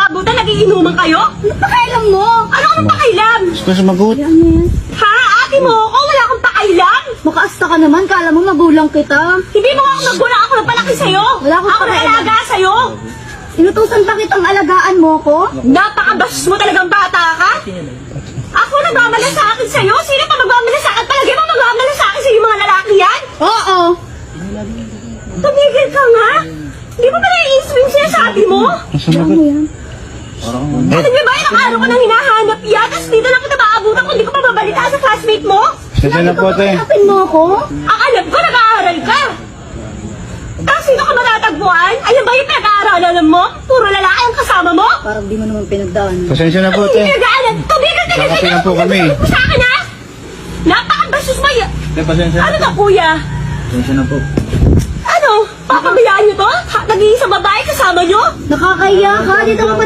nag-aabutan, nagiinuman kayo? Ano pakailan mo? Ano ka pakailan? Gusto sumagot. Ha? Ate mo ako? Wala akong pakailan? Makaasta ka naman, kala mo magulang kita. Hindi mo ako magulang, ako nagpalaki sa'yo. Wala akong Ako pakailan. nag-alaga sa'yo. Inutusan pa kitang alagaan mo ko? Napakabastos mo talagang bata ka? Ako nagmamalasakit sa'yo? Sino pa magmamalasakit? Palagi mo magmamalasakit sa'yo yung mga lalaki yan? Oo. Tumigil ka nga. Hindi mo ba nai-swing sinasabi mo? Sumagot. Alam niyo ba, ilang araw ko nang hinahanap yan? Tapos dito lang kita maabutan kung di ko pa mabalita sa classmate mo? Sensya na po, te. Kapin mo ko? Ang alam ko, nag-aaral ka. Tapos sino ka matatagpuan? Alam ba yung pinag-aaralan mo? Puro lalaki ang kasama mo? Parang di mo naman pinagdaan. Pasensya na po, Hindi te. pinag-aaral. Tumigil ka Kakapi lang po kami. Tumigil ka sa akin, ha? Napakabastos mo yan. Te, pasensya Ano to, kuya? Pasensya na po. Ano? Papabayaan niyo to? Nag-iisang babae kasama niyo? Nakakahiya ka, dito ka pa